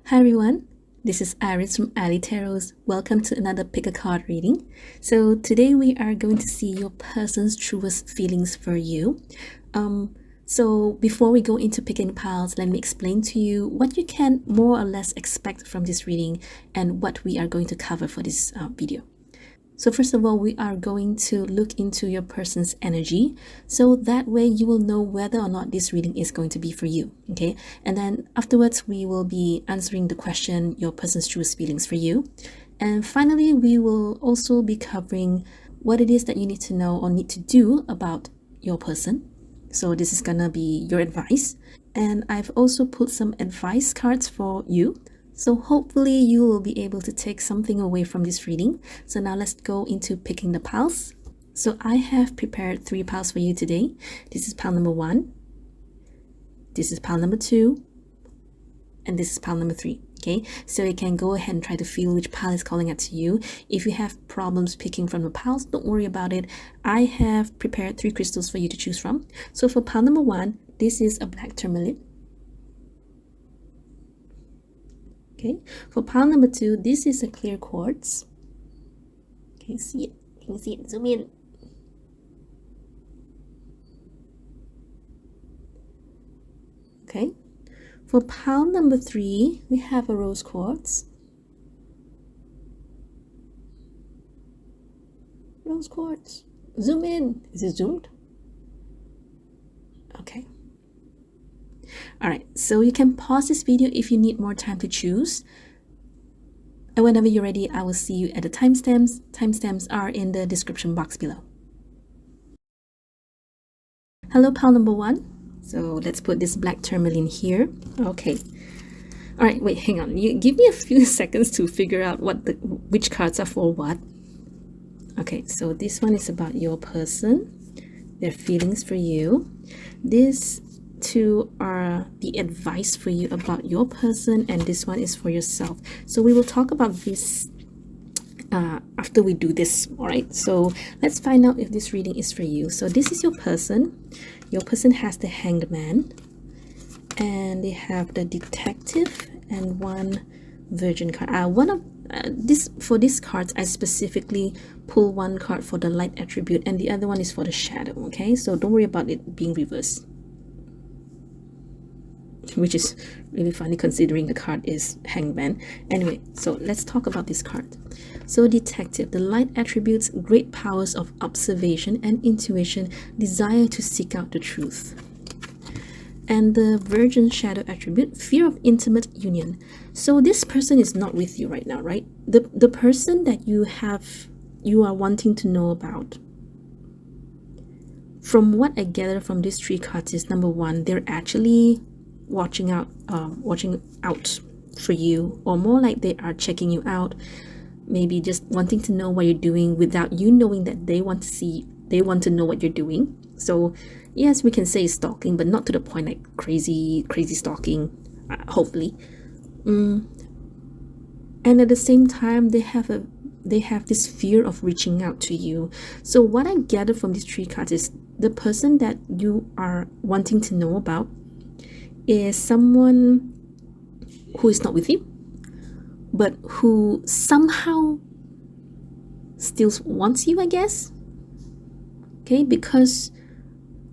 Hi everyone, this is Iris from ilee Tarot. Welcome to another pick a card reading. So today we are going to see your person's truest feelings for you. So before we go into picking piles, let me explain to you what you can more or less expect from this reading and what we are going to cover for this video. So first of all, we are going to look into your person's energy. So that way you will know whether or not this reading is going to be for you. Okay. And then afterwards, we will be answering the question, your person's truest feelings for you. And finally, we will also be covering what it is that you need to know or need to do about your person. So this is gonna be your advice. And I've also put some advice cards for you. So hopefully you will be able to take something away from this reading. So now let's go into picking the piles. So I have prepared 3 piles for you today. This is pile number 1. This is pile number 2. And this is pile number 3. Okay, so you can go ahead and try to feel which pile is calling out to you. If you have problems picking from the piles, don't worry about it. I have prepared 3 crystals for you to choose from. So for pile number 1, this is a black tourmaline. Okay, for pile number 2, this is a clear quartz. Can you see it? Can you see it? Zoom in. Okay, for pile number 3, we have a rose quartz. Rose quartz. Zoom in. Is it zoomed? Okay. All right, so you can pause this video if you need more time to choose. And whenever you're ready, I will see you at the timestamps. Timestamps are in the description box below. Hello, pile number 1. So let's put this black tourmaline here. Okay. All right, wait, hang on. You give me a few seconds to figure out which cards are for what. Okay, so this one is about your person, their feelings for you. These 2 are the advice for you about your person, and this one is for yourself. So we will talk about this after we do this. All right, so let's find out if this reading is for you. So this is your person. Your person has the Hanged Man, and they have the Detective and 1 Virgin card. For these cards, I specifically pull 1 card for the light attribute and the other one is for the shadow. Okay, so don't worry about it being reversed, which is really funny considering the card is Hanged Man. Anyway, so let's talk about this card. So Detective, the light attributes great powers of observation and intuition, desire to seek out the truth. And the Virgin shadow attribute, fear of intimate union. So this person is not with you right now, right? The person that you are wanting to know about. From what I gather from these 3 cards is, number 1, they're actually watching out for you, or more like they are checking you out, maybe just wanting to know what you're doing without you knowing that they want to know what you're doing. So yes, we can say stalking, but not to the point like crazy stalking, hopefully. And at the same time, they have this fear of reaching out to you. So what I gather from these 3 cards is the person that you are wanting to know about is someone who is not with you, but who somehow still wants you, I guess. Okay, because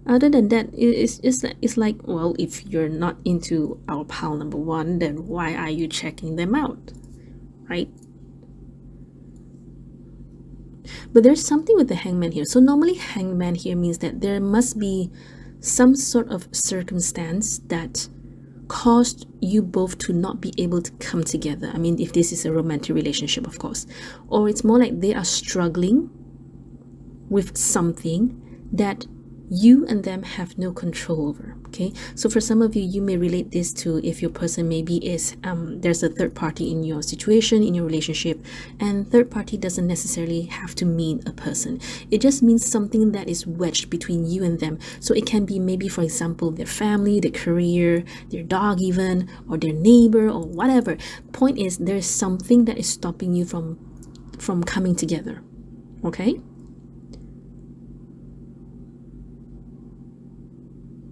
other than that, it's like, well, if you're not into our pile number 1, then why are you checking them out, right? But there's something with the Hangman here. So normally Hangman here means that there must be some sort of circumstance that caused you both to not be able to come together. I mean, if this is a romantic relationship, of course. Or it's more like they are struggling with something that you and them have no control over. Okay, so for some of you, you may relate this to if your person maybe is there's a third party in your situation, in your relationship, and third party doesn't necessarily have to mean a person. It just means something that is wedged between you and them. So it can be maybe, for example, their family, their career, their dog even, or their neighbor, or whatever. Point is, there's something that is stopping you from coming together. Okay,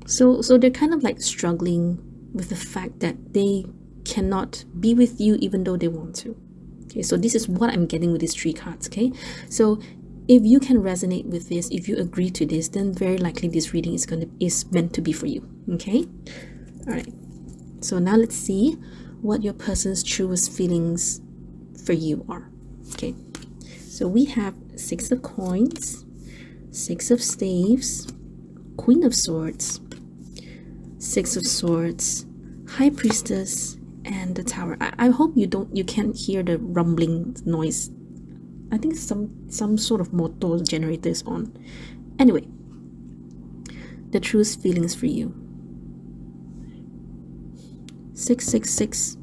so they're kind of like struggling with the fact that they cannot be with you even though they want to. Okay, so this is what I'm getting with these 3 cards. Okay, so if you can resonate with this, if you agree to this, then very likely this reading is meant to be for you. Okay, all right, so now let's see what your person's truest feelings for you are. Okay, so we have 6 of coins, 6 of staves, Queen of Swords, 6 of Swords, High Priestess, and the Tower. I hope you can't hear the rumbling noise. I think some sort of motor generator is on. Anyway, the truest feelings for you. 666.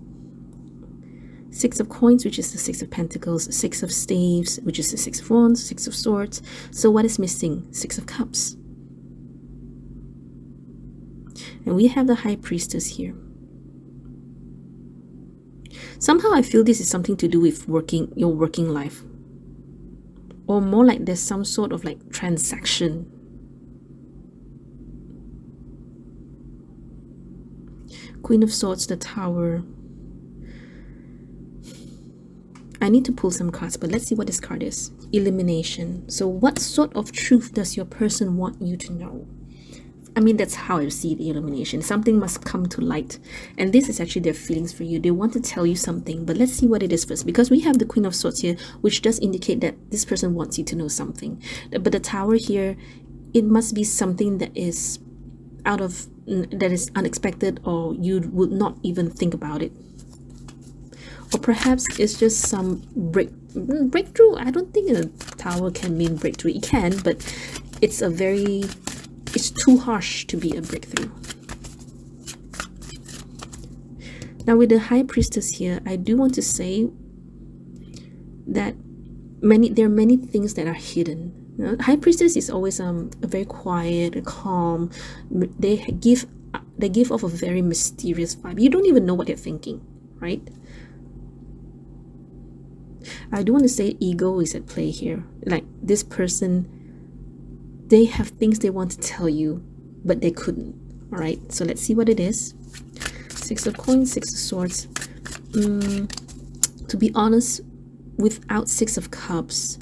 6 of coins, which is the 6 of pentacles, 6 of staves, which is the 6 of wands, 6 of swords. So what is missing? 6 of cups. And we have the High Priestess here. Somehow I feel this is something to do with your working life. Or more like there's some sort of like transaction. Queen of Swords, the Tower. I need to pull some cards, but let's see what this card is. Elimination. So what sort of truth does your person want you to know? I mean, that's how I see the illumination. Something must come to light. And this is actually their feelings for you. They want to tell you something, but let's see what it is first. Because we have the Queen of Swords here, which does indicate that this person wants you to know something. But the Tower here, it must be something that is that is unexpected, or you would not even think about it. Or perhaps it's just some breakthrough. I don't think a tower can mean breakthrough. It can, but it's too harsh to be a breakthrough. Now with the High Priestess here, I do want to say that there are many things that are hidden. You know, High Priestess is always a very quiet, calm. They give off a very mysterious vibe. You don't even know what they're thinking, right? I do want to say ego is at play here. Like this person, they have things they want to tell you, but they couldn't. All right, so let's see what it is. 6 of coins, 6 of swords. To be honest, without 6 of cups,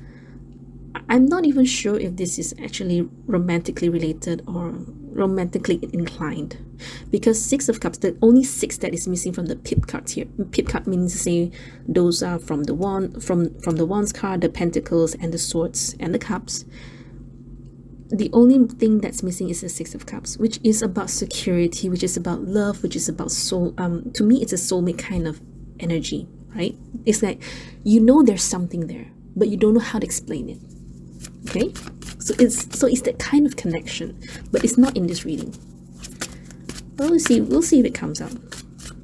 I'm not even sure if this is actually romantically related or romantically inclined, because 6 of cups, the only 6 that is missing from the pip cards here. Pip card means to say those are from the wands card, the pentacles, and the swords and the cups. The only thing that's missing is the 6 of cups, which is about security, which is about love, which is about soul. To me, it's a soulmate kind of energy, right? It's like, you know, there's something there, but you don't know how to explain it. Okay, so it's that kind of connection, but it's not in this reading. Well, we'll see if it comes out.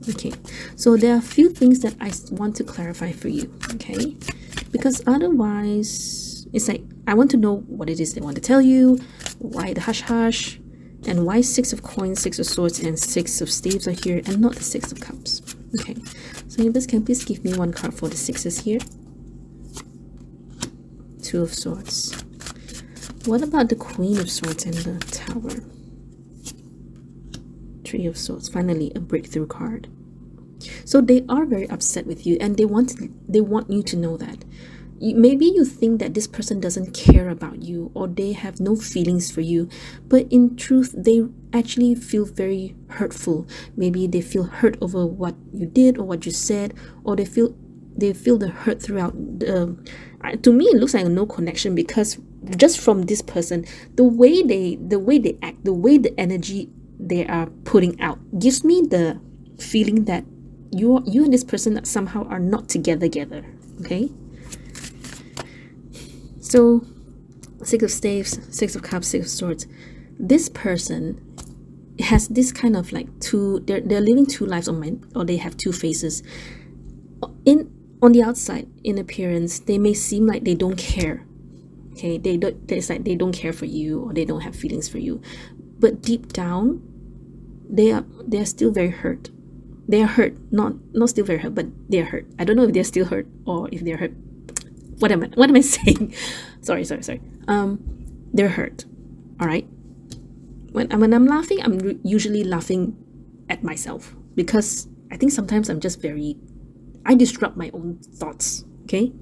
Okay, so there are a few things that I want to clarify for you. Okay, because otherwise it's like I want to know what it is they want to tell you, why the hush hush, and why 6 of coins, 6 of swords, and 6 of staves are here and not the 6 of cups. Okay, so universe, can please give me one card for the 6s here? 2 of swords. What about the Queen of Swords and the Tower? 3 of Swords. Finally, a breakthrough card. So they are very upset with you, and they want you to know that. Maybe you think that this person doesn't care about you, or they have no feelings for you, but in truth, they actually feel very hurtful. Maybe they feel hurt over what you did or what you said, or they feel the hurt throughout. To me, it looks like no connection, because just from this person, the way they act, the way the energy they are putting out gives me the feeling that you and this person somehow are not together. Okay, so 6 of staves, 6 of cups, 6 of swords. This person has this kind of like they're living 2 lives or they have 2 faces. On the outside, in appearance, they may seem like they don't care. Okay, it's like they don't care for you, or they don't have feelings for you, but deep down, they are still very hurt. They are hurt, not still very hurt, but they are hurt. I don't know if they're still hurt or if they're hurt. What am I saying? Sorry. They're hurt. All right. When I'm laughing, I'm usually laughing at myself, because I think sometimes I disrupt my own thoughts. Okay,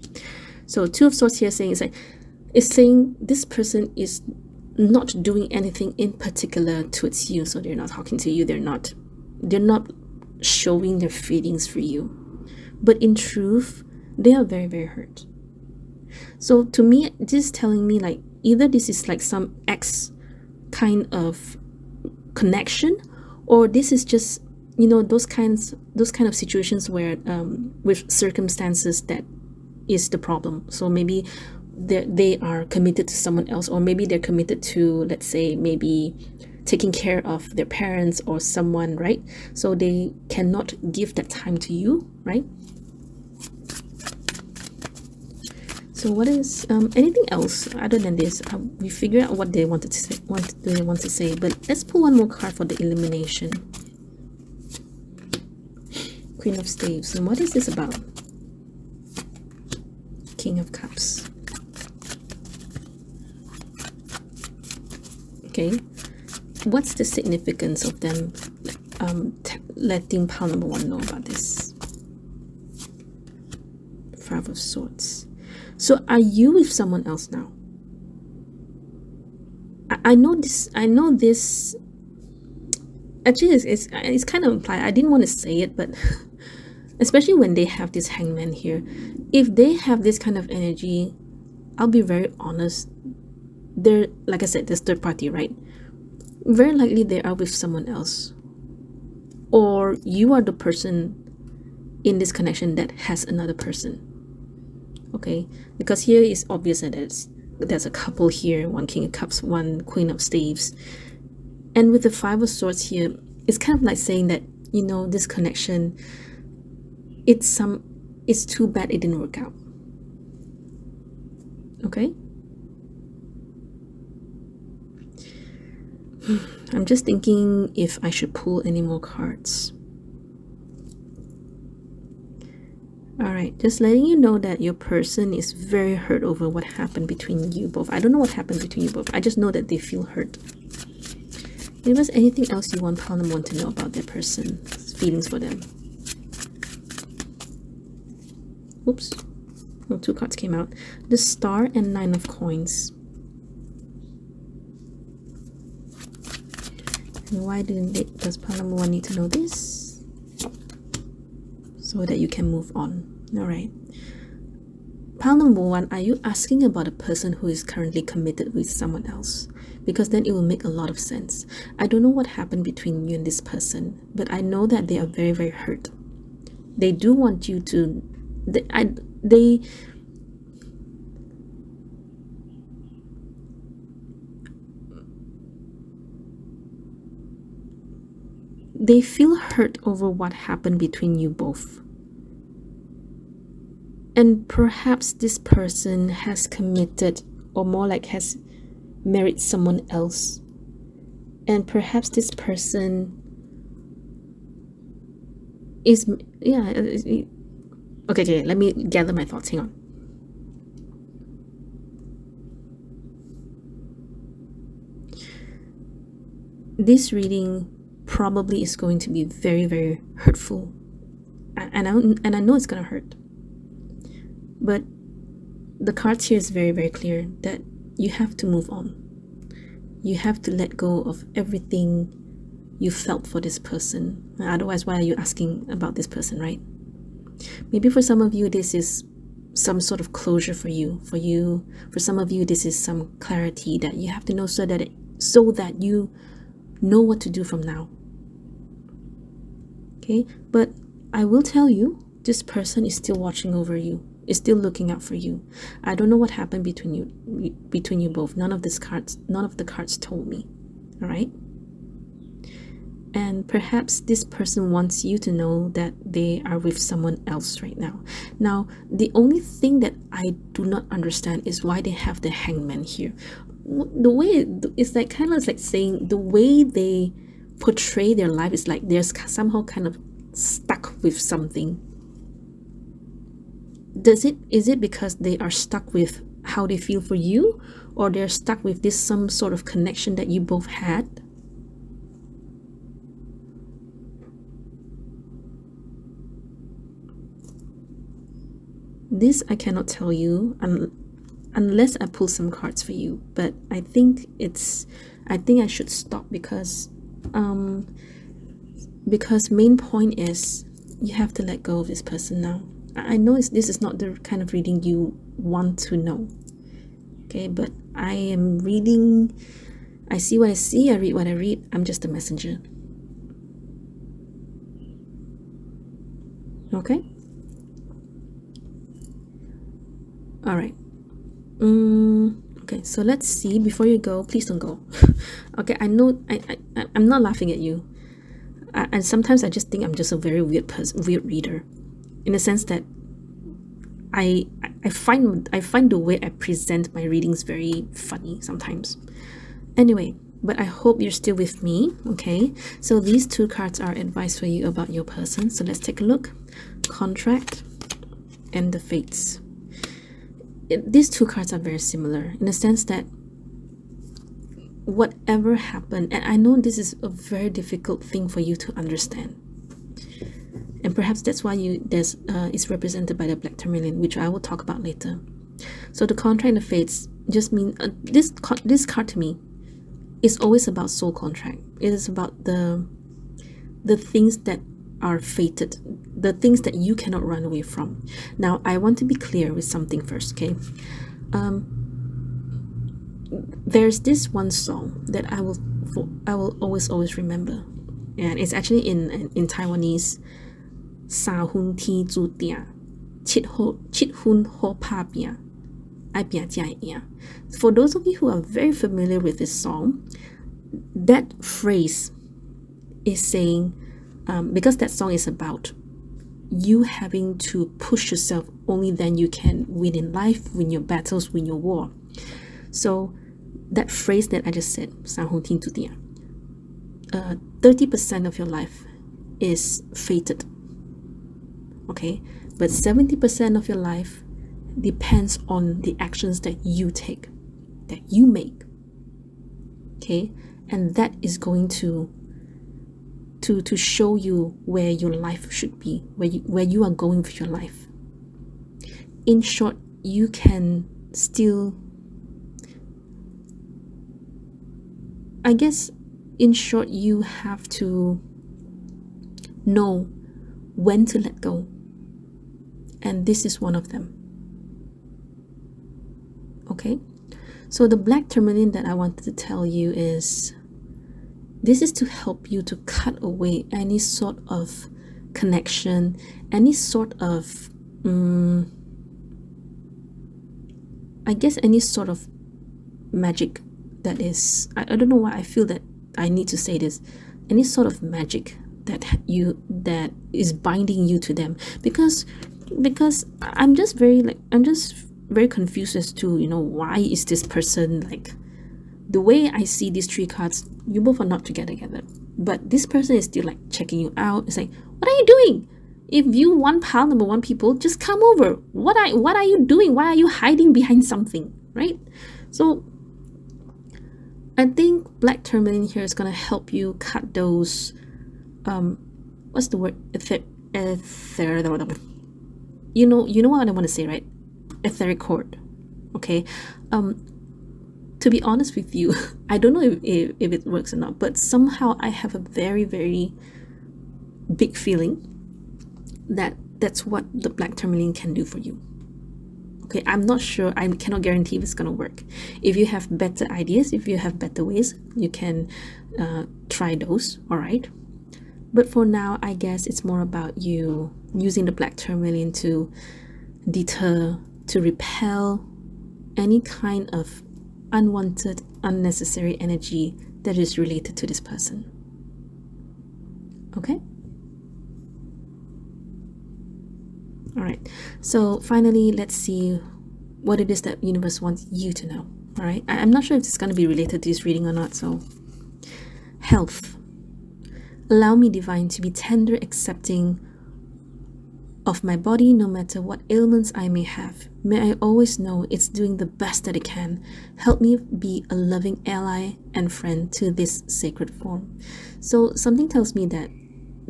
so Two of Swords here saying it's saying this person is not doing anything in particular towards you. So they're not talking to you. They're not showing their feelings for you. But in truth, they are very, very hurt. So to me, this is telling me like either this is like some ex kind of connection, or this is just, you know, those kind of situations where with circumstances that is the problem. So maybe they are committed to someone else, or maybe they're committed to, let's say, maybe taking care of their parents or someone, right? So they cannot give that time to you, right? So what is anything else other than this? We figured out what they wanted to say. What do they want to say? But let's pull one more card for the elimination. Queen of Staves. And what is this about? King of Cups. Okay. What's the significance of them letting pile number one know about this? Five of Swords. So are you with someone else now? I know this. Actually, it's kind of implied. I didn't want to say it, but especially when they have this Hangman here, if they have this kind of energy, I'll be very honest. They're, like I said, this third party, right? Very likely they are with someone else, or you are the person in this connection that has another person. Okay, because here is obvious that there's a couple here, one King of Cups, one Queen of Staves, and with the Five of Swords here, it's kind of like saying that, you know, this connection, it's too bad it didn't work out. Okay, I'm just thinking if I should pull any more cards. Alright, just letting you know that your person is very hurt over what happened between you both. I don't know what happened between you both. I just know that they feel hurt. If there's anything else you want pile number one to know about their person's feelings for them. Oops. Oh, two cards came out. The Star and Nine of Coins. And why does pile number one need to know this? So that you can move on. All right. Pile number one, are you asking about a person who is currently committed with someone else? Because then it will make a lot of sense. I don't know what happened between you and this person, but I know that they are very, very hurt. They do want you to... They feel hurt over what happened between you both. And perhaps this person has committed, or more like has married someone else. And perhaps this person is, yeah, okay, let me gather my thoughts, hang on. This reading probably is going to be very, very hurtful, and I know it's gonna hurt, but the cards here is very, very clear that you have to move on. You have to let go of everything you felt for this person. Otherwise, why are you asking about this person, right? Maybe for some of you this is some sort of closure for you. For some of you this is some clarity that you have to know, so that you know what to do from now. Okay, but I will tell you, this person is still watching over you, is still looking out for you. I don't know what happened between you both. None of the cards told me. All right, and perhaps this person wants you to know that they are with someone else right now. Now, the only thing that I do not understand is why they have the Hangman here. The way it's like kind of like saying the way they portray their life is like they're somehow kind of stuck with something. Is it because they are stuck with how they feel for you, or they're stuck with this some sort of connection that you both had? This I cannot tell you unless I pull some cards for you, but I think I should stop because main point is you have to let go of this person now. I know this is not the kind of reading you want to know, okay, but I am reading. I see what I see, I read what I read. I'm just a messenger. Okay? All right. Okay, so let's see. Before you go, please don't go. Okay, I know I'm not laughing at you. And sometimes I just think I'm just a very weird person, weird reader, in the sense that I find the way I present my readings very funny sometimes. Anyway, but I hope you're still with me. Okay, so these two cards are advice for you about your person. So let's take a look. Contract and the Fates. These two cards are very similar in the sense that whatever happened, and I know this is a very difficult thing for you to understand, and perhaps that's why it's represented by the Black Tourmaline, which I will talk about later. So the contract and the Fates just mean this card to me is always about soul contract. It is about the things that are fated, the things that you cannot run away from. Now, I want to be clear with something first, okay? There's this one song that I will always remember, and it's actually in Taiwanese. Sa hun ti zu tia, chit hun ho pa pia, ai pia jia ia. For those of you who are very familiar with this song, that phrase is saying, because that song is about you having to push yourself, only then you can win in life, win your battles, win your war. So that phrase that I just said, 30% of your life is fated, okay, but 70% of your life depends on the actions that you take, that you make, okay, and that is going to show you where your life should be, where you are going with your life. In short, you can still, I guess, in short, you have to know when to let go, and this is one of them. Okay, so the Black Tourmaline that I wanted to tell you is, this is to help you to cut away any sort of connection, any sort of I guess any sort of magic that is, I don't know why I feel that I need to say this, any sort of magic that is binding you to them, because I'm just very confused as to, why is this person like, the way I see these three cards, you both are not together, but this person is still like checking you out. It's like, what are you doing? If you want pile number one people, just come over. What are you doing? Why are you hiding behind something, right? So I think Black Tourmaline here is gonna help you cut those what's the word? You know what I want to say, right? Etheric cord. Okay. To be honest with you, I don't know if it works or not, but somehow I have a very, very big feeling that that's what the Black Tourmaline can do for you. Okay, I'm not sure, I cannot guarantee if it's gonna work. If you have better ideas, if you have better ways, you can try those, all right? But for now, I guess it's more about you using the Black Tourmaline to deter, to repel any kind of unwanted, unnecessary energy that is related to this person. Okay? All right. So finally, let's see what it is that universe wants you to know. All right. I'm not sure if it's going to be related to this reading or not. So, health. Allow me, divine, to be tender, accepting of my body, no matter what ailments I may have. May I always know it's doing the best that it can. Help me be a loving ally and friend to this sacred form. So something tells me that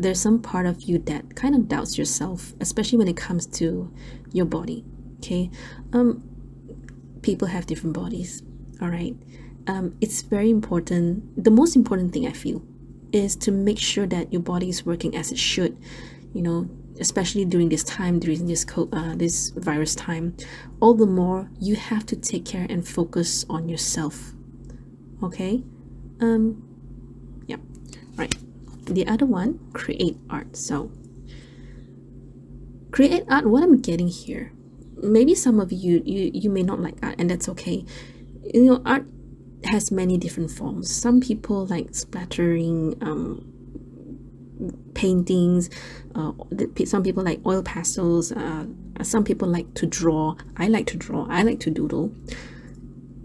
there's some part of you that kind of doubts yourself, especially when it comes to your body. Okay, people have different bodies. All right, it's very important. The most important thing I feel is to make sure that your body is working as it should. You know, especially during this time, during this virus time, all the more you have to take care and focus on yourself. Okay, yeah, right. The other one, create art. So create art, what I'm getting here, maybe some of you may not like art, and that's okay. You know, art has many different forms. Some people like splattering paintings, some people like oil pastels, some people like to draw. I like to draw, I like to doodle.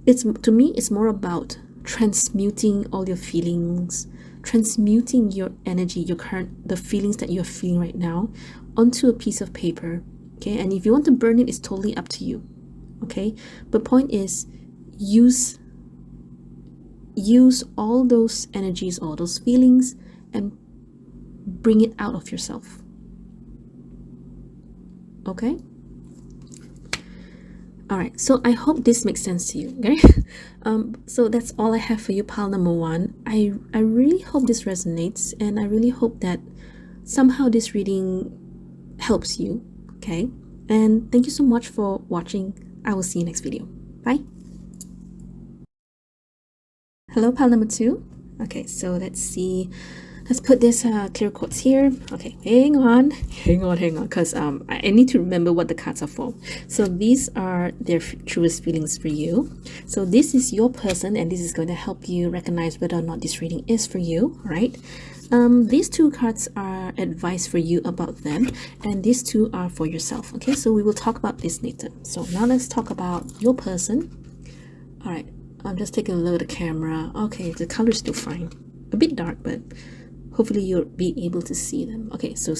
It's, to me, it's more about transmuting all your feelings, transmuting your energy, the feelings that you're feeling right now onto a piece of paper. Okay, and if you want to burn it, it's totally up to you. Okay, but point is, use all those energies, all those feelings, and bring it out of yourself. Okay, all right, so I hope this makes sense to you. Okay, so that's all I have for you, pile number one. I really hope this resonates, and I really hope that somehow this reading helps you. Okay, and thank you so much for watching. I will see you next video. Bye. Hello, pile number two. Okay, so let's see. Let's put this clear quotes here. Okay, hang on, because I need to remember what the cards are for. So these are their truest feelings for you. So this is your person, and this is going to help you recognize whether or not this reading is for you, right? These two cards are advice for you about them, and these two are for yourself. Okay, so we will talk about this later. So now let's talk about your person. All right, I'm just taking a look at the camera. Okay, the color is still fine, a bit dark, but hopefully you'll be able to see them. Okay, so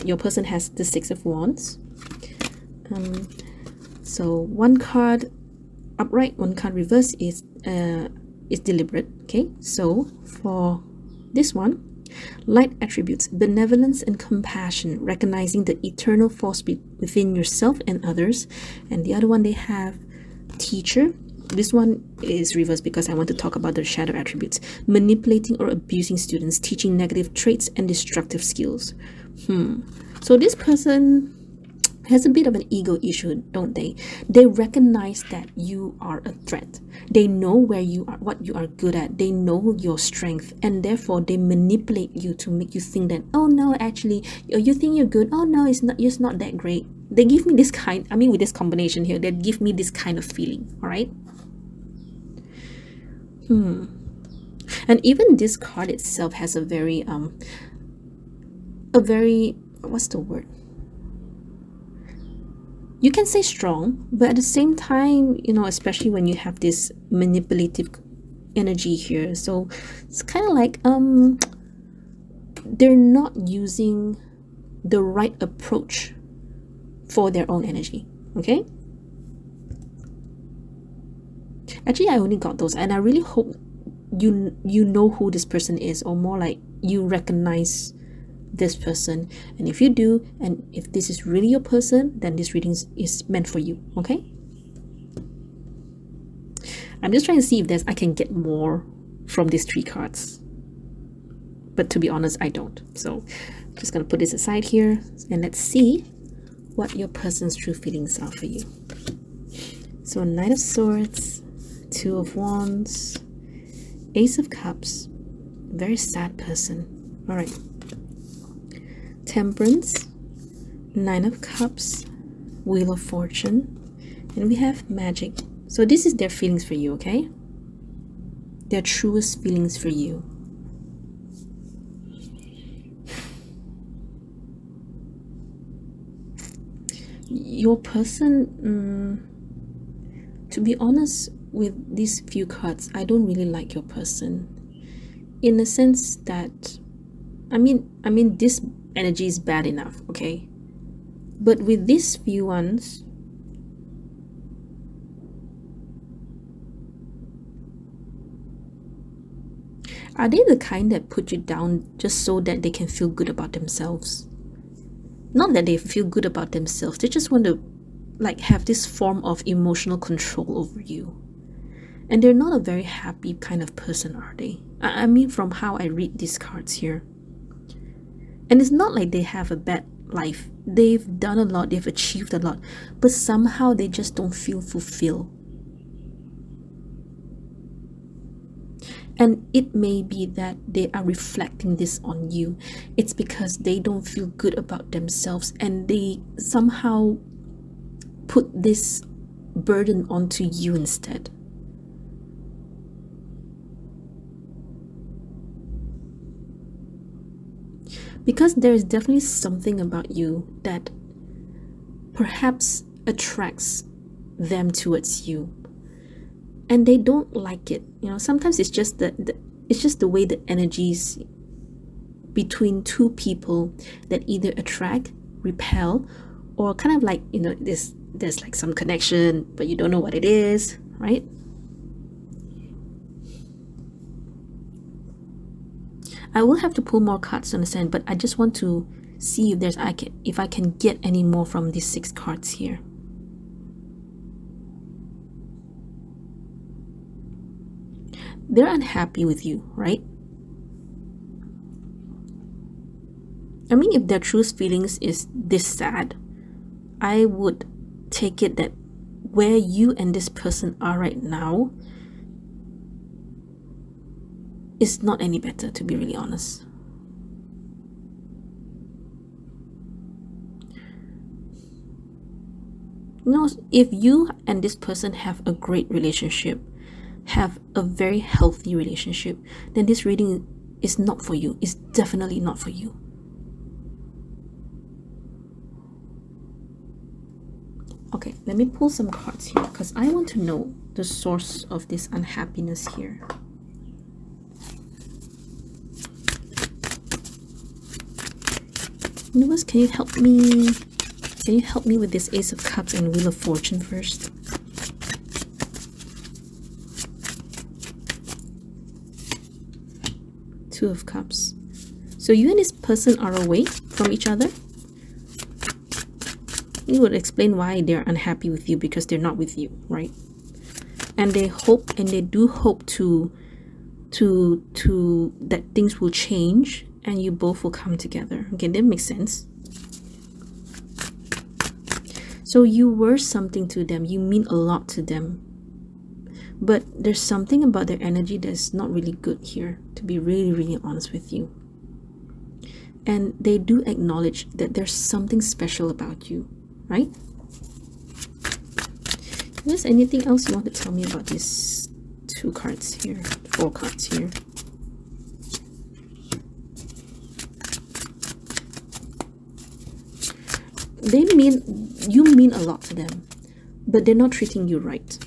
your person has the Six of Wands. So one card upright, one card reverse is deliberate. Okay, so for this one, light attributes, benevolence and compassion, recognizing the eternal force within yourself and others. And the other one, they have teacher. This one is reversed because I want to talk about the shadow attributes, manipulating or abusing students, teaching negative traits and destructive skills. So this person has a bit of an ego issue, don't they? They recognize that you are a threat. They know where you are, what you are good at. They know your strength, and therefore they manipulate you to make you think that, oh no, actually, you think you're good. Oh no, it's not that great. They give me this kind, with this combination here, they give me this kind of feeling. All right. And even this card itself has a very what's the word? You can say strong, but at the same time, especially when you have this manipulative energy here, so it's kind of like they're not using the right approach for their own energy. Okay, actually I only got those, and I really hope you know who this person is, or more like you recognize this person. And if you do, and if this is really your person, then this reading is meant for you. Okay, I'm just trying to see if I can get more from these three cards, but to be honest, I don't. So I'm just gonna put this aside here, and let's see what your person's true feelings are for you. So Knight of Swords, Two of Wands, Ace of Cups, very sad person. All right, Temperance, Nine of Cups, Wheel of Fortune, and we have Magic. So this is their feelings for you. Okay, their truest feelings for you. Your person, to be honest, with these few cards, I don't really like your person, in the sense that this energy is bad enough, okay, but with these few ones, Are they the kind that put you down just so that they can feel good about themselves? Not that they feel good about themselves, they just want to like have this form of emotional control over you. And they're not a very happy kind of person, are they? I mean, from how I read these cards here. And it's not like they have a bad life. They've done a lot, they've achieved a lot, but somehow they just don't feel fulfilled. And it may be that they are reflecting this on you. It's because they don't feel good about themselves and they somehow put this burden onto you instead. Because there is definitely something about you that perhaps attracts them towards you. And they don't like it. Sometimes it's just the way the energies between two people that either attract, repel, or kind of like, there's like some connection, but you don't know what it is, right? I will have to pull more cards to understand, but I just want to see if I can get any more from these 6 cards here. They're unhappy with you, right? I mean, if their true feelings is this sad, I would take it that where you and this person are right now is not any better, to be really honest. If you and this person have a great relationship, have a very healthy relationship, then this reading is not for you. It's definitely not for you. Okay, let me pull some cards here because I want to know the source of this unhappiness here. Universe, can you help me? Can you help me with this Ace of Cups and Wheel of Fortune first? Two of Cups. So you and this person are away from each other? It would explain why they're unhappy with you, because they're not with you, right? And they hope, and they do hope to that things will change and you both will come together. Okay, that makes sense. So you were something to them, you mean a lot to them, but there's something about their energy that's not really good here, to be really, really honest with you. And they do acknowledge that there's something special about you, right? Is there anything else you want to tell me about these 2 cards here, 4 cards here? You mean a lot to them, but they're not treating you right.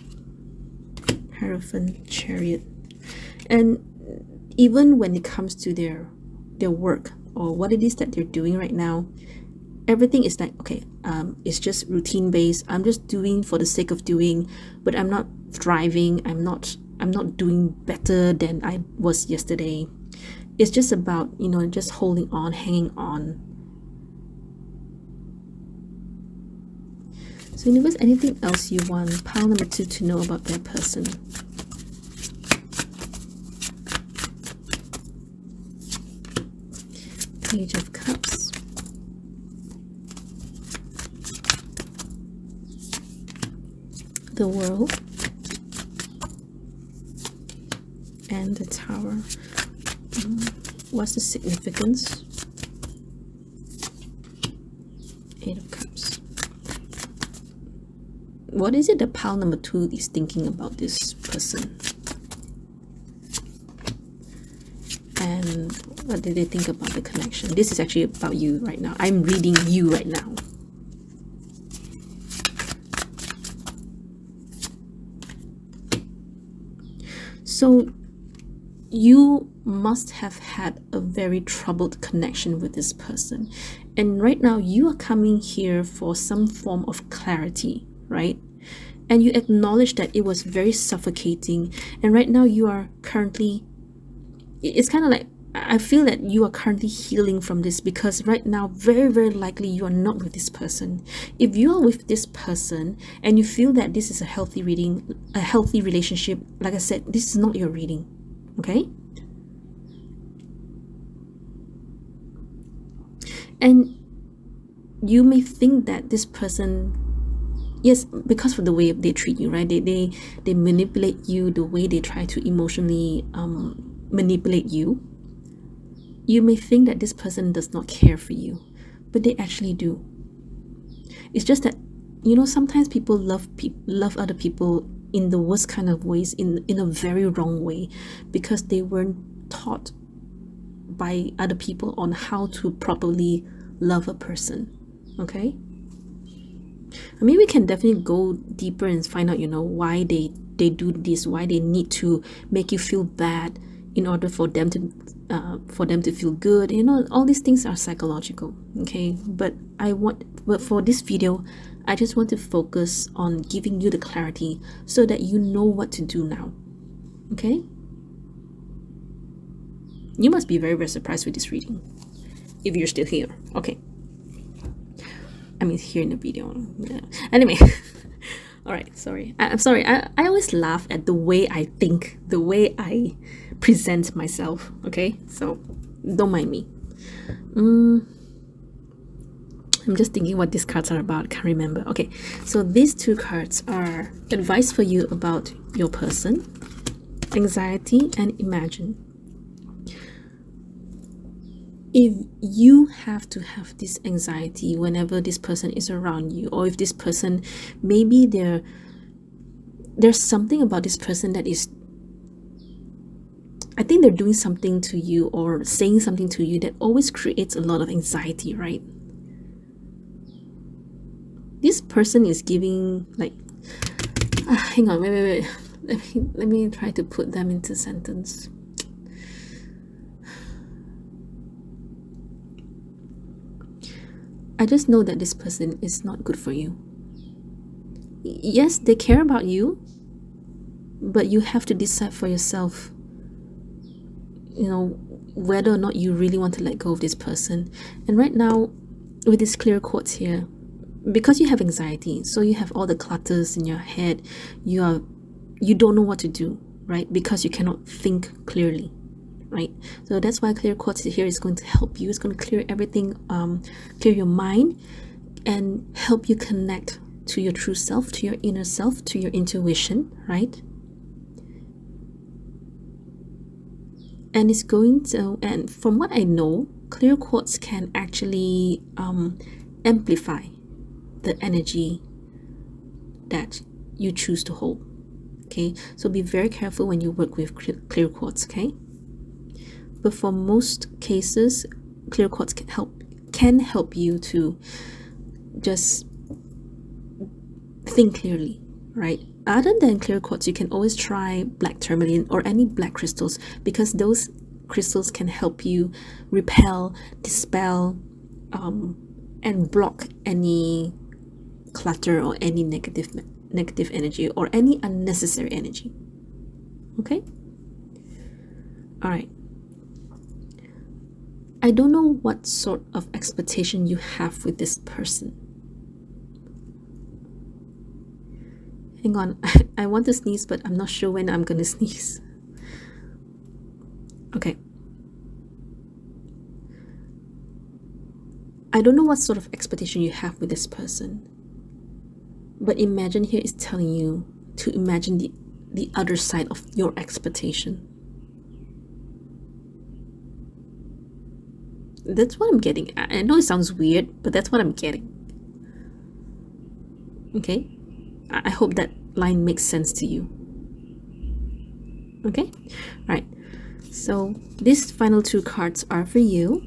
Hierophant, Chariot. And even when it comes to their work or what it is that they're doing right now, everything is like, okay, it's just routine based. I'm just doing for the sake of doing, but I'm not thriving. I'm not doing better than I was yesterday. It's just about, just holding on, hanging on. So universe, anything else you want pile number 2 to know about that person? Page of Cups. The World. And the Tower. What's the significance? 8 of Cups. What is it that pile number 2 is thinking about this person? And what did they think about the connection? This is actually about you right now. I'm reading you right now. So you must have had a very troubled connection with this person. And right now you are coming here for some form of clarity, right? And you acknowledge that it was very suffocating. And right now you are currently it's kind of like, I feel that you are currently healing from this, because right now, very, very likely you are not with this person. If you are with this person and you feel that this is a healthy reading, a healthy relationship, like I said, this is not your reading, okay? And you may think that this person, yes, because of the way they treat you, right? They manipulate you, the way they try to emotionally manipulate you. You may think that this person does not care for you, but they actually do. It's just that, you know, sometimes people love other people in the worst kind of ways, in a very wrong way, because they weren't taught by other people on how to properly love a person. Okay, I mean, we can definitely go deeper and find out, you know, why they do this, why they need to make you feel bad in order for them to feel good. You know, all these things are psychological. Okay, but for this video, I just want to focus on giving you the clarity so that you know what to do now. Okay, you must be very, very surprised with this reading if you're still here. Okay, I mean, here in the video. Yeah. Anyway. All right, sorry. I'm sorry. I always laugh at the way I think, the way I present myself. Okay, so don't mind me. I'm just thinking what these cards are about. Can't remember. Okay, so these two cards are advice for you about your person, anxiety, and imagine. If you have to have this anxiety whenever this person is around you, or if this person, maybe there's something about this person that is, I think they're doing something to you or saying something to you that always creates a lot of anxiety, right? This person is giving, like, hang on, wait. Let me try to put them into a sentence. I just know that this person is not good for you. Yes, they care about you, but you have to decide for yourself, you know, whether or not you really want to let go of this person. And right now, with this clear quartz here, because you have anxiety, so you have all the clutters in your head, you don't know what to do, right? Because you cannot think clearly. Right, so that's why clear quartz here is going to help you. It's going to clear everything, clear your mind, and help you connect to your true self, to your inner self, to your intuition, right? And it's going to, and from what I know, clear quartz can actually amplify the energy that you choose to hold. Okay, so be very careful when you work with clear quartz. Okay. But for most cases, clear quartz can help you to just think clearly, right? Other than clear quartz, you can always try black tourmaline or any black crystals, because those crystals can help you repel, dispel, and block any clutter or any negative energy or any unnecessary energy. Okay? All right. I don't know what sort of expectation you have with this person. Hang on, I want to sneeze, but I'm not sure when I'm going to sneeze. Okay. I don't know what sort of expectation you have with this person, but imagine here is telling you to imagine the other side of your expectation. That's what I'm getting. I know it sounds weird, but that's what I'm getting. Okay? I hope that line makes sense to you. Okay? Alright. So these final two cards are for you.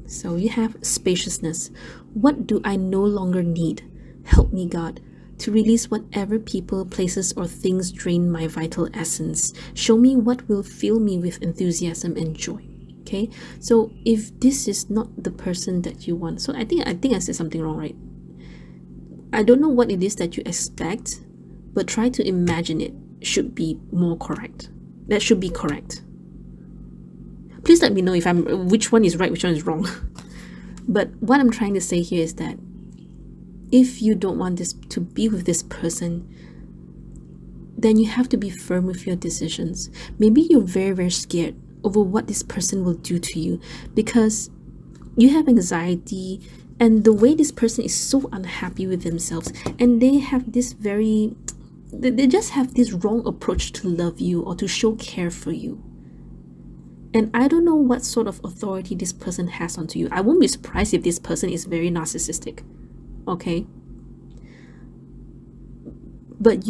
So you have spaciousness. What do I no longer need? Help me, God, to release whatever people, places, or things drain my vital essence. Show me what will fill me with enthusiasm and joy. Okay, so if this is not the person that you want, so I think I said something wrong, right? I don't know what it is that you expect, but try to imagine it should be more correct. That should be correct. Please let me know if which one is right, which one is wrong. But what I'm trying to say here is that if you don't want this to be with this person, then you have to be firm with your decisions. Maybe you're very, very scared over what this person will do to you because you have anxiety, and the way this person is so unhappy with themselves, and they have this they just have this wrong approach to love you or to show care for you. And I don't know what sort of authority this person has onto you. I won't be surprised if this person is very narcissistic. Okay? But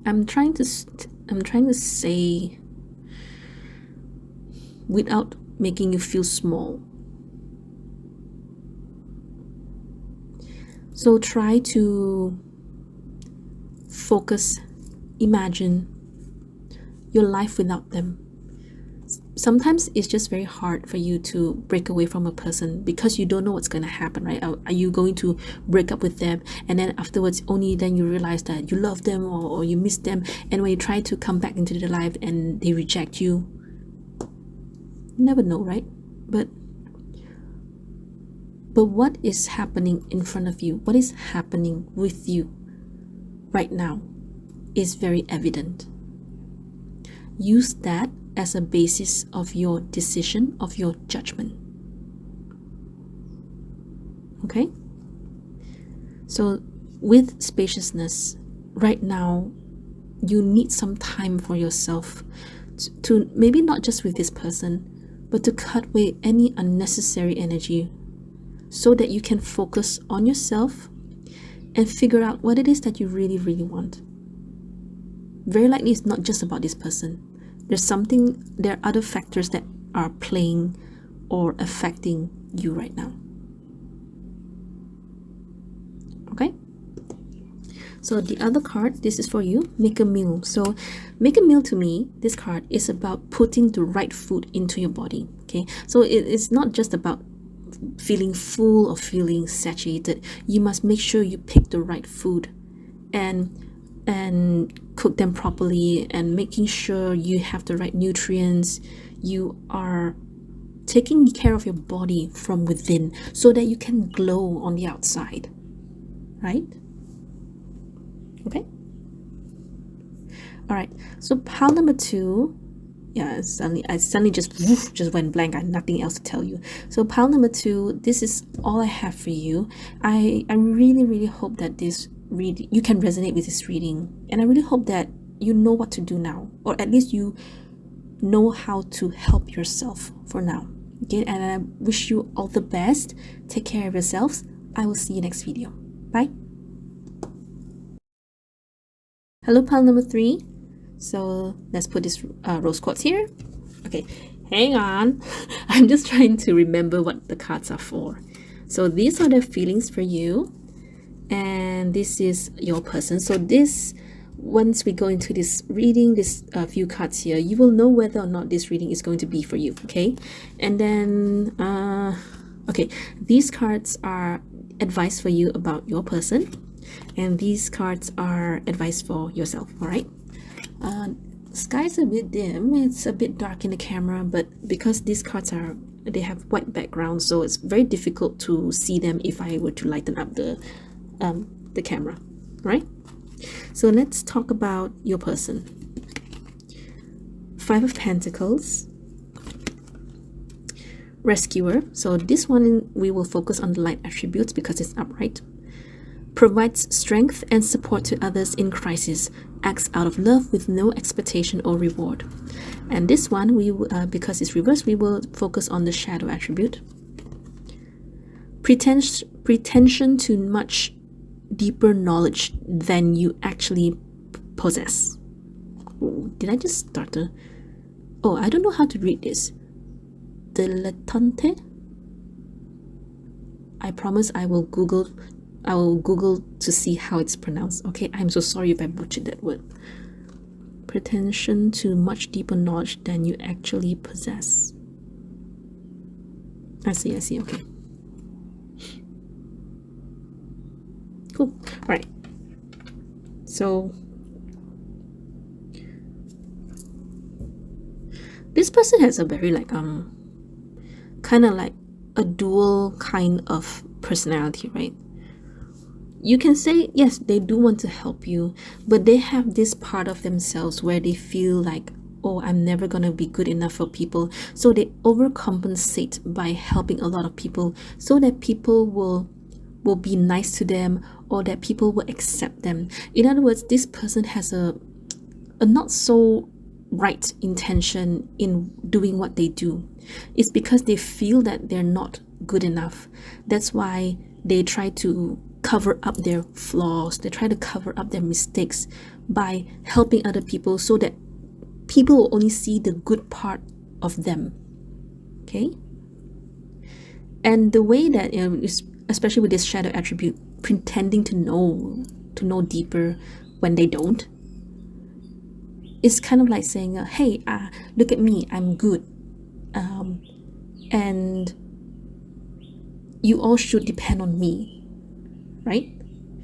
I'm trying to say, without making you feel small. So try to focus, imagine your life without them. Sometimes it's just very hard for you to break away from a person because you don't know what's going to happen, right? Are you going to break up with them, and then afterwards only then you realize that you love them, or you miss them, and when you try to come back into their life and they reject you? You never know, right? But what is happening in front of you, what is happening with you right now is very evident. Use that as a basis of your decision, of your judgment. Okay? So with spaciousness, right now, you need some time for yourself to maybe not just with this person, but to cut away any unnecessary energy so that you can focus on yourself and figure out what it is that you really, really want. Very likely it's not just about this person. There are other factors that are playing or affecting you right now. Okay? So the other card, this is for you, make a meal. So make a meal, to me, this card is about putting the right food into your body. Okay? So it's not just about feeling full or feeling satiated. You must make sure you pick the right food and cook them properly, and making sure you have the right nutrients. You are taking care of your body from within so that you can glow on the outside, right? Okay. All right, so pile number 2. Yeah, I suddenly just went blank. I had nothing else to tell you. So pile number 2, this is all I have for you. I really, really hope that you can resonate with this reading, and I really hope that you know what to do now, or at least you know how to help yourself for now. Okay, and I wish you all the best. Take care of yourselves. I will see you next video. Bye. Hello, pile number 3. So let's put this rose quartz here. Okay, hang on. I'm just trying to remember what the cards are for. So these are the feelings for you, and this is your person. So once we go into this reading, this few cards here, you will know whether or not this reading is going to be for you. Okay, and then okay, these cards are advice for you about your person, and these cards are advice for yourself. All right. Sky's a bit dim, it's a bit dark in the camera, but because these cards they have white background, so it's very difficult to see them if I were to lighten up the camera, right? So let's talk about your person. 5 of Pentacles, Rescuer. So this one we will focus on the light attributes because it's upright. Provides strength and support to others in crisis, acts out of love with no expectation or reward. And this one, because it's reversed, we will focus on the shadow attribute. Pretension to much deeper knowledge than you actually possess. Did I just start Oh, I don't know how to read this. Dilettante? I promise I will Google to see how it's pronounced. Okay, I'm so sorry if I butchered that word. Pretension to much deeper knowledge than you actually possess. I see, okay. Cool. All right. So this person has a very like kind of like a dual kind of personality, right? You can say yes, they do want to help you, but they have this part of themselves where they feel like, oh, I'm never gonna be good enough for people, so they overcompensate by helping a lot of people so that people will be nice to them, or that people will accept them. In other words, this person has a not so right intention in doing what they do. It's because they feel that they're not good enough. That's why they try to cover up their flaws, they try to cover up their mistakes by helping other people so that people will only see the good part of them. Okay? And the way that, especially with this shadow attribute, pretending to know deeper when they don't, it's kind of like saying, hey, look at me, I'm good, and you all should depend on me, right?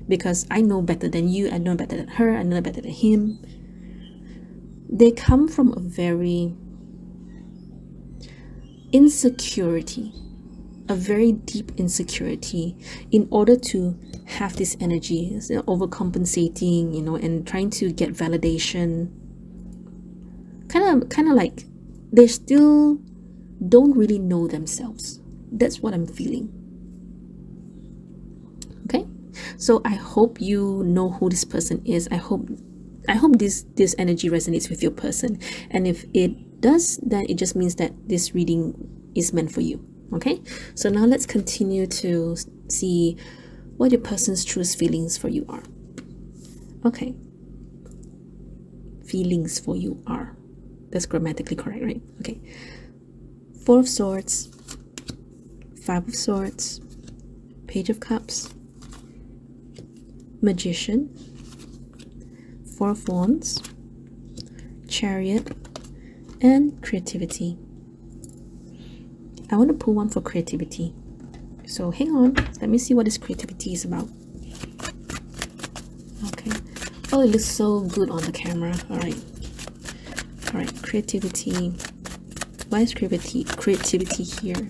Because I know better than you, I know better than her, I know better than him. They come from a very insecurity, a very deep insecurity, in order to have this energy, overcompensating, and trying to get validation. Kind of like they still don't really know themselves. That's what I'm feeling. Okay, so I hope you know who this person is. I hope this energy resonates with your person, and if it does, then it just means that this reading is meant for you. Okay, so now let's continue to see what your person's truest feelings for you are. Okay, feelings for you are. That's grammatically correct, right? Okay. 4 of Swords, 5 of Swords, Page of Cups, Magician, 4 of Wands, Chariot, and Creativity. I want to pull one for creativity. So hang on. Let me see what this creativity is about. Okay. Oh, it looks so good on the camera. All right, creativity. Why is creativity here?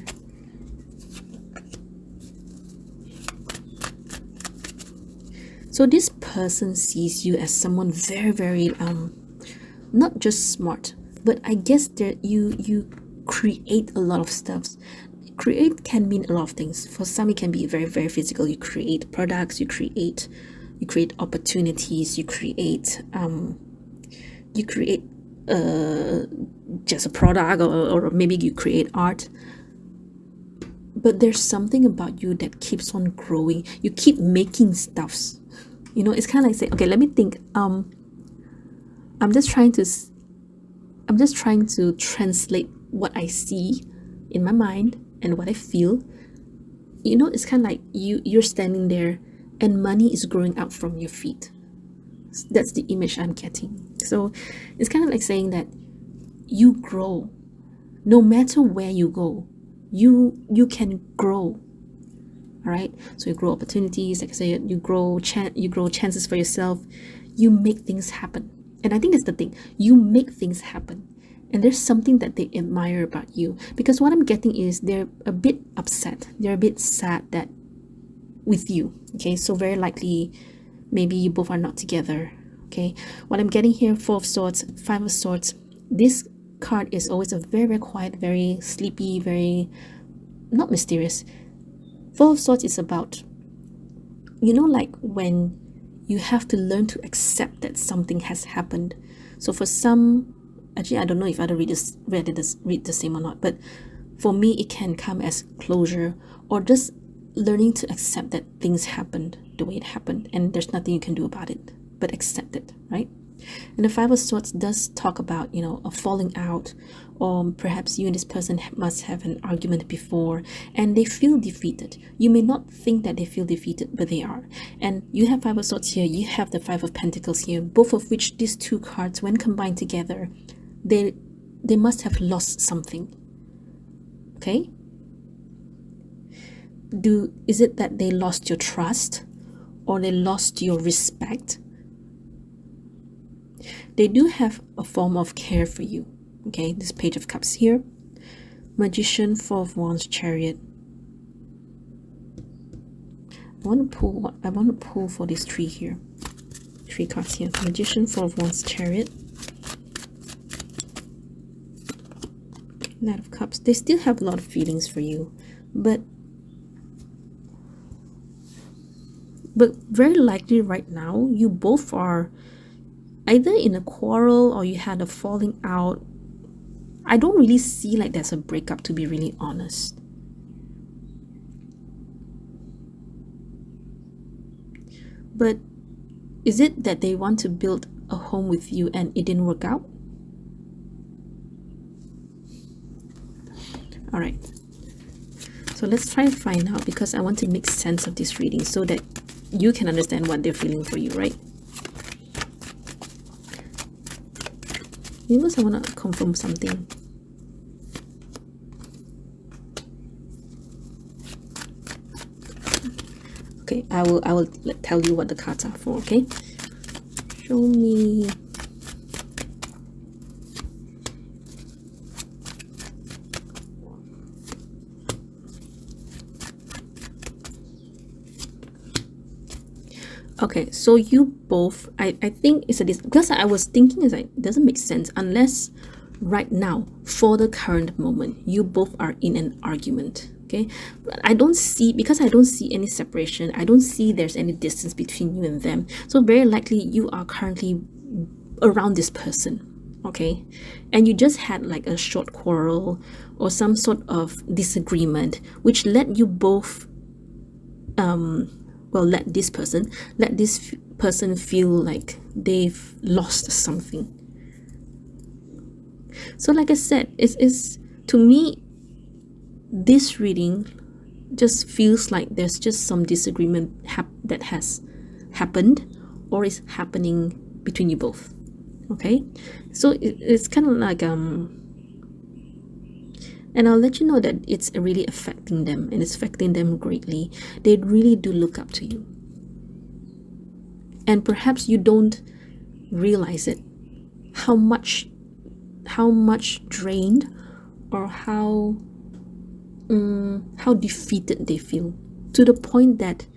So this person sees you as someone very, very not just smart, but I guess that you create a lot of stuff. Create can mean a lot of things. For some, it can be very, very physical. You create products, you create opportunities, you create just a product, or maybe you create art. But there's something about you that keeps on growing. You keep making stuffs. It's kind of like saying, okay, let me think. I'm just trying to translate what I see in my mind and what I feel. It's kind of like you're standing there and money is growing out from your feet. That's the image I'm getting. So it's kind of like saying that you grow. No matter where you go, you can grow. All right, so you grow opportunities, like I said, you grow chances for yourself. You make things happen. And I think that's the thing, you make things happen. And there's something that they admire about you, because what I'm getting is they're a bit upset, they're a bit sad that with you. Okay, so very likely maybe you both are not together. Okay, what I'm getting here, 4 of Swords, 5 of Swords, this card is always a very, very quiet, very sleepy, very not mysterious. 4 of Swords is about, like when you have to learn to accept that something has happened. So for some, actually, I don't know if other readers read the same or not, but for me, it can come as closure, or just learning to accept that things happened the way it happened, and there's nothing you can do about it, but accept it, right? And the 5 of Swords does talk about, a falling out, or perhaps you and this person must have an argument before, and they feel defeated. You may not think that they feel defeated, but they are. And you have 5 of Swords here, you have the 5 of Pentacles here, both of which, these two cards, when combined together, they must have lost something. Okay? Is it that they lost your trust, or they lost your respect? They do have a form of care for you. Okay, this Page of Cups here. Magician, Four of Wands, Chariot. I want to pull for this three here. Three cards here. Magician, Four of Wands, Chariot. Knight of Cups. They still have a lot of feelings for you, but very likely right now you both are either in a quarrel or you had a falling out. I don't really see like there's a breakup, to be really honest. But is it that they want to build a home with you and it didn't work out? All right, so let's try and find out, because I want to make sense of this reading so that you can understand what they're feeling for you, right? Universe, I want to confirm something. Okay, I will tell you what the cards are for. Okay, show me. Okay, so you both, I think it's because I was thinking it's like, it doesn't make sense unless right now, for the current moment, you both are in an argument. Okay, but I don't see, because I don't see any separation, I don't see there's any distance between you and them. So very likely you are currently around this person. Okay, and you just had like a short quarrel or some sort of disagreement, which led you both well, let this person feel like they've lost something. So like I said, it's to me, this reading just feels like there's just some disagreement that has happened or is happening between you both. Okay, so it's kind of like and I'll let you know that it's really affecting them, and it's affecting them greatly. They really do look up to you. And perhaps you don't realize it, how much drained or how defeated they feel, to the point that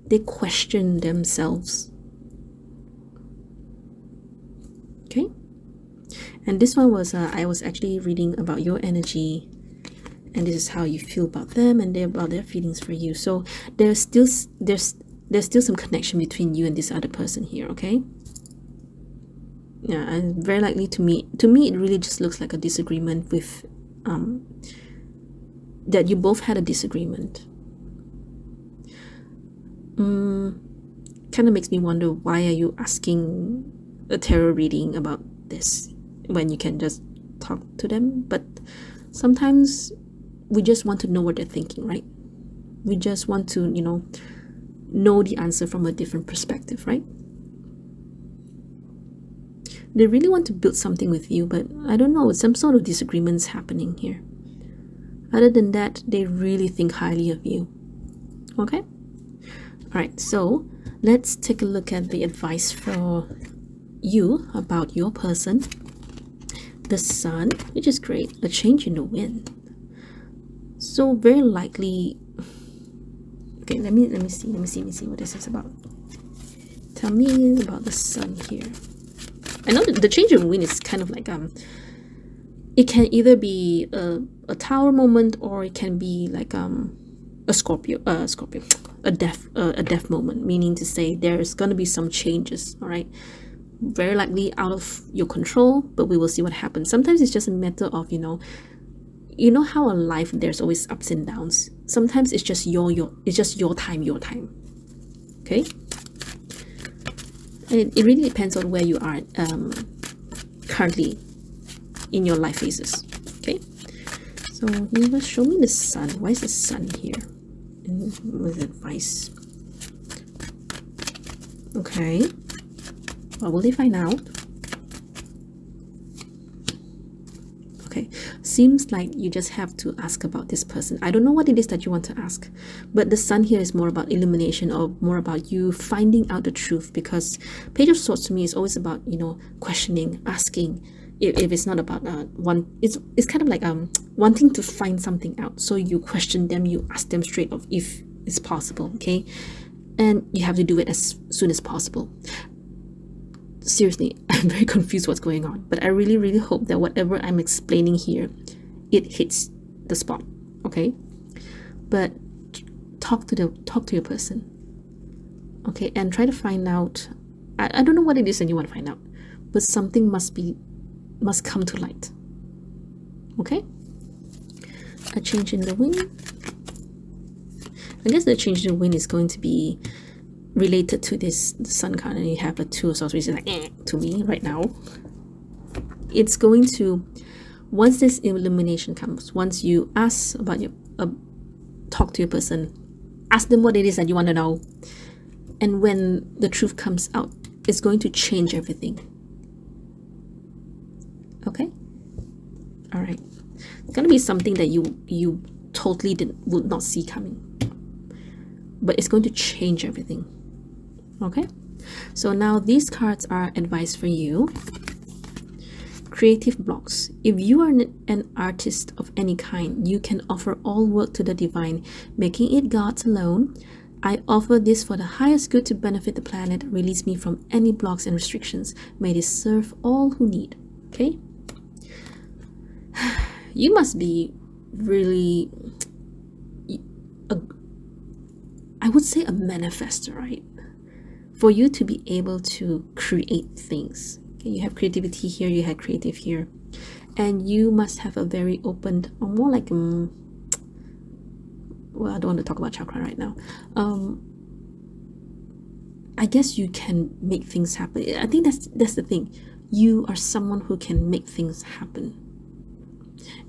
they question themselves. Okay? And this one was, I was actually reading about your energy, and this is how you feel about them and about their feelings for you. So there's still some connection between you and this other person here. Okay, yeah, and very likely to me it really just looks like a disagreement with that you both had a disagreement. Kind of makes me wonder, why are you asking a tarot reading about this when you can just talk to them? But sometimes we just want to know what they're thinking, right? We just want to, know the answer from a different perspective, right? They really want to build something with you, but I don't know, some sort of disagreements happening here. Other than that, they really think highly of you. Okay? All right, so let's take a look at the advice for you about your person. The Sun, which is great, a change in the wind. So very likely, okay, let me see what this is about. Tell me about the Sun here. I know that the change in wind is kind of like it can either be a Tower moment, or it can be like a death moment, meaning to say there's gonna be some changes. All right, very likely out of your control, but we will see what happens. Sometimes it's just a matter of, you know how in life there's always ups and downs. Sometimes it's just your time. Okay, and it really depends on where you are currently in your life phases. Okay, so universe, show me the Sun. Why is the Sun here? And with advice. Okay, what will they find out? Okay, seems like you just have to ask about this person. I don't know what it is that you want to ask, but the Sun here is more about illumination, or more about you finding out the truth, because Page of Swords to me is always about, questioning, asking, if it's not about it's kind of like wanting to find something out. So you question them, you ask them straight off if it's possible, okay? And you have to do it as soon as possible. Seriously, I'm very confused what's going on, but I really hope that whatever I'm explaining here, it hits the spot, okay? But talk to your person, okay? And try to find out. I don't know what it is that you want to find out, but something must come to light, okay? A change in the wind. I guess the change in the wind is going to be related to the sun card, and you have a 2 of swords, which is like to me right now. It's going to, once this illumination comes, once you ask about your talk to your person, ask them what it is that you want to know, and when the truth comes out, it's going to change everything, okay? All right, it's going to be something that you totally would not see coming, but it's going to change everything, okay? So now these cards are advice for you. Creative blocks. If you are an artist of any kind, you can offer all work to the divine, making it God's alone. I offer this for the highest good to benefit the planet. Release me from any blocks and restrictions. May this serve all who need. Okay? You must be really, I would say, a manifestor, right? For you to be able to create things. Okay? You have creativity here, you have creative here. And you must have a very open, or more like well, I don't want to talk about chakra right now. I guess you can make things happen. I think that's the thing. You are someone who can make things happen.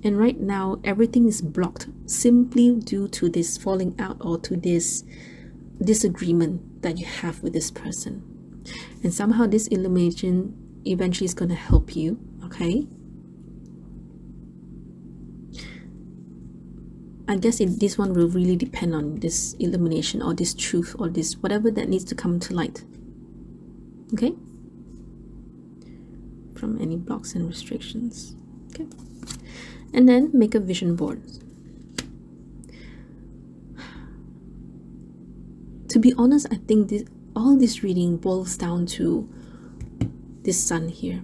And right now, everything is blocked simply due to this falling out or to this disagreement that you have with this person. And somehow this illumination eventually is going to help you, okay? I guess this one will really depend on this illumination or this truth or this whatever that needs to come to light, okay? From any blocks and restrictions, okay? And then make a vision board. To be honest, I think all this reading boils down to this sun here,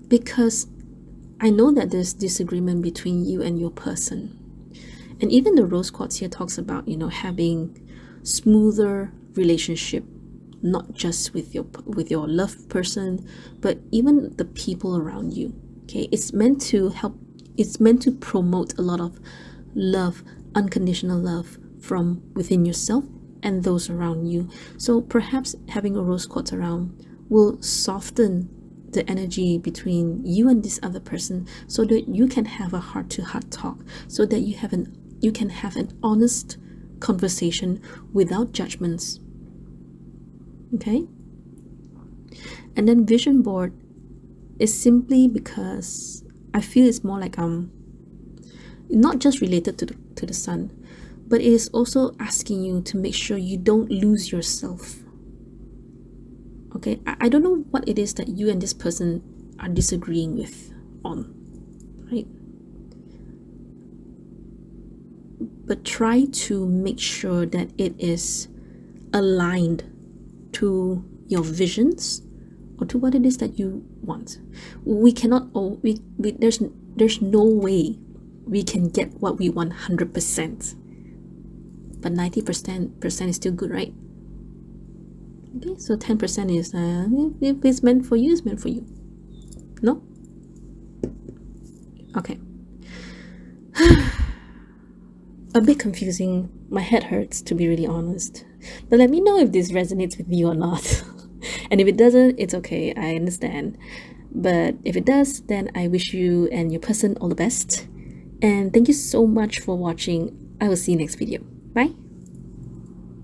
because I know that there's disagreement between you and your person. And even the rose quartz here talks about, you know, having smoother relationship, not just with your loved person, but even the people around you. Okay, it's meant to help, it's meant to promote a lot of love, unconditional love from within yourself and those around you. So perhaps having a rose quartz around will soften the energy between you and this other person, so that you can have a heart-to-heart talk, so that you can have an honest conversation without judgments, okay? And then vision board is simply because I feel it's more like not just related to the sun, but it is also asking you to make sure you don't lose yourself. Okay, I don't know what it is that you and this person are disagreeing with on, right? But try to make sure that it is aligned to your visions or to what it is that you want. We cannot, there's no way we can get what we want 100%. But 90% is still good, right? Okay, so 10% is if it's meant for you, it's meant for you. No? Okay. A bit confusing. My head hurts, to be really honest. But let me know if this resonates with you or not. And if it doesn't, it's okay. I understand. But if it does, then I wish you and your person all the best. And thank you so much for watching. I will see you next video. Bye.